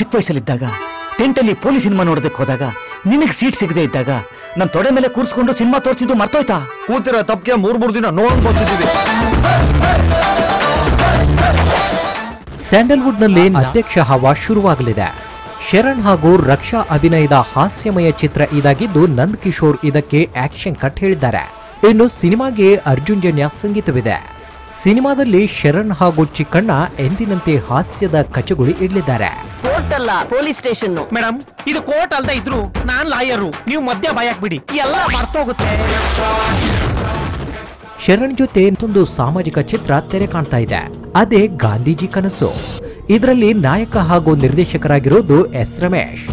ಚಿಕ್ಕ ವಯಸ್ಸಲ್ಲಿದ್ದಾಗ ಟೆಂಟಲ್ಲಿ police cinema ನೋಡೋದಕ್ಕೆ ಹೋದಾಗ ನಿನಗೆ ಸೀಟ್ ಸಿಗದೆ ಇದ್ದಾಗ ನನ್ನ ತೊಡೆ ಮೇಲೆ ಕೂರಿಸ್ಕೊಂಡು ಸಿನಿಮಾ ತೋರಿಸಿದ್ದು ಮರ್ತೋಯ್ತಾ? ಕೂತಿರೋ ತಪ್ಪಿಗೆ 3 ದಿನ ನೋಡೋಣ ಬರ್ತಿದ್ದೀವಿ. ಸ್ಯಾಂಡಲ್ವುಡ್ನಲ್ಲಿ ಅಧ್ಯಕ್ಷ ಹವಾ ಶುರುವಾಗಲಿದೆ. ಶರಣ್ ಹಾಗೂ ರಕ್ಷಾ ಅಭಿನಯದ ಹಾಸ್ಯಮಯ ಚಿತ್ರ ಇದಾಗಿದ್ದು ನಂದ್ ಕಿಶೋರ್ ಇದಕ್ಕೆ ಆಕ್ಷನ್ ಕಟ್ ಹೇಳಿದ್ದಾರೆ. ಇನ್ನು ಸಿನಿಮಾಗೆ ಅರ್ಜುನ್ ಜನ್ಯ ಸಂಗೀತವಿದೆ. ಸಿನಿಮಾದಲ್ಲಿ ಶರಣ್ ಹಾಗೂ ಚಿಕ್ಕಣ್ಣ ಎಂದಿನಂತೆ ಹಾಸ್ಯದ ಕಚಗುಳಿ ಇಡಲಿದ್ದಾರೆ. ಕೋರ್ಟ್ ಅಲ್ಲ, ಪೊಲೀಸ್ ಸ್ಟೇಷನ್. ಮೇಡಮ್, ಇದು ಕೋರ್ಟ್ ಅಲ್ದ ಇದ್ರು ನಾನ್ ಲಾಯರು, ನೀವು ಮಧ್ಯ ಬಾಯಕ್ ಬಿಡಿ, ಎಲ್ಲ ಮರ್ತೋಗುತ್ತೆ. ಶರಣ್ ಜೊತೆ ಒಂದು ಸಾಮಾಜಿಕ ಚಿತ್ರ ತೆರೆ ಕಾಣ್ತಾ ಇದೆ. ಅದೇ ಗಾಂಧೀಜಿ ಕನಸು. ಇದರಲ್ಲಿ ನಾಯಕ ಹಾಗೂ ನಿರ್ದೇಶಕರಾಗಿರೋದು ಎಸ್ ರಮೇಶ್.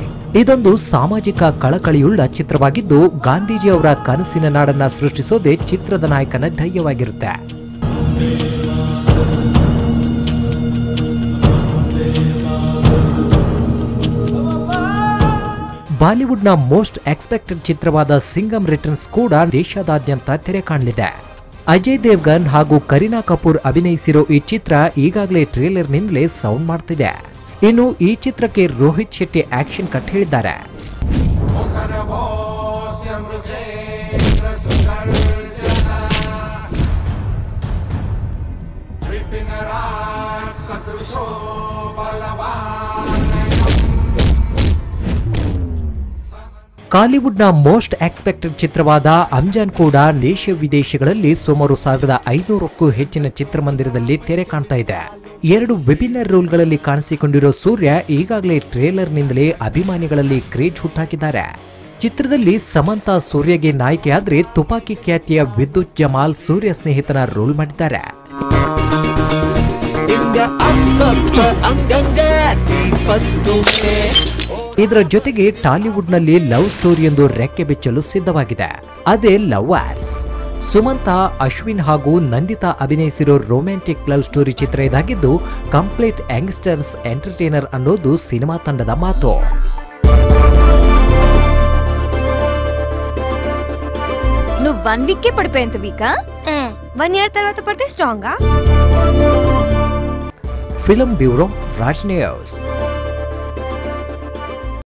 ಇದೊಂದು ಸಾಮಾಜಿಕ ಕಳಕಳಿಯುಳ್ಳ ಚಿತ್ರವಾಗಿದ್ದು ಗಾಂಧೀಜಿ ಅವರ ಕನಸಿನ ನಾಡನ್ನ ಸೃಷ್ಟಿಸೋದೇ ಚಿತ್ರದ ನಾಯಕನ ಧ್ಯೇಯವಾಗಿರುತ್ತೆ. ಬಾಲಿವುಡ್ನ ಮೋಸ್ಟ್ ಎಕ್ಸ್ಪೆಕ್ಟೆಡ್ ಚಿತ್ರವಾದ ಸಿಂಗಂ ರಿಟರ್ನ್ಸ್ ಕೂಡ ದೇಶದಾದ್ಯಂತ ತೆರೆ ಕಾಣಲಿದೆ. ಅಜಯ್ ದೇವ್ಗನ್ ಹಾಗೂ ಕರೀನಾ ಕಪೂರ್ ಅಭಿನಯಿಸಿರೋ ಈ ಚಿತ್ರ ಈಗಾಗಲೇ ಟ್ರೇಲರ್ನಿಂದಲೇ ಸೌಂಡ್ ಮಾಡ್ತಿದೆ. ಇನ್ನು ಈ ಚಿತ್ರಕ್ಕೆ ರೋಹಿತ್ ಶೆಟ್ಟಿ ಆಕ್ಷನ್ ಕಟ್ ಹೇಳಿದ್ದಾರೆ. ಕಾಲಿವುಡ್ನ ಮೋಸ್ಟ್ ಎಕ್ಸ್ಪೆಕ್ಟೆಡ್ ಚಿತ್ರವಾದ ಅಂಜಾನ್ ಕೂಡ ದೇಶ ವಿದೇಶಗಳಲ್ಲಿ ಸುಮಾರು 1500ಕ್ಕೂ ಹೆಚ್ಚಿನ ಚಿತ್ರಮಂದಿರದಲ್ಲಿ ತೆರೆ ಕಾಣ್ತಾ ಇದೆ. 2 ವಿಭಿನ್ನ ರೋಲ್ಗಳಲ್ಲಿ ಕಾಣಿಸಿಕೊಂಡಿರೋ ಸೂರ್ಯ ಈಗಾಗಲೇ ಟ್ರೇಲರ್ನಿಂದಲೇ ಅಭಿಮಾನಿಗಳಲ್ಲಿ ಕ್ರೇಜ್ ಹುಟ್ಟಾಕಿದ್ದಾರೆ. ಚಿತ್ರದಲ್ಲಿ ಸಮಂತಾ ಸೂರ್ಯಗೆ ನಾಯಕಿಯಾದ್ರೆ ತುಪಾಕಿ ಖ್ಯಾತಿಯ ವಿದ್ಯುತ್ ಜಮಾಲ್ ಸೂರ್ಯ ಸ್ನೇಹಿತನ ರೋಲ್ ಮಾಡಿದ್ದಾರೆ. ಇದರ ಜೊತೆಗೆ ಟಾಲಿವುಡ್ನಲ್ಲಿ ಲವ್ ಸ್ಟೋರಿಯೊಂದು ರೆಕ್ಕೆ ಬಿಚ್ಚಲು ಸಿದ್ಧವಾಗಿದೆ. ಅದೇ ಲವ್ ವಾರ್ಸ್. ಸುಮಂತಾ, ಅಶ್ವಿನ್ ಹಾಗೂ ನಂದಿತಾ ಅಭಿನಯಿಸಿರೋ ರೊಮ್ಯಾಂಟಿಕ್ ಲವ್ ಸ್ಟೋರಿ ಚಿತ್ರ ಇದಾಗಿದ್ದು ಕಂಪ್ಲೀಟ್ ಯಂಗ್ಸ್ಟರ್ಸ್ ಎಂಟರ್ಟೈನರ್ ಅನ್ನೋದು ಸಿನಿಮಾ ತಂಡದ ಮಾತು. నువ్వు 1 వీక్ కే పడిపోయేంత వీకా 1 ఇయర్ తర్వాత పడితే స్ట్రాంగా. Film bureau, Raj news.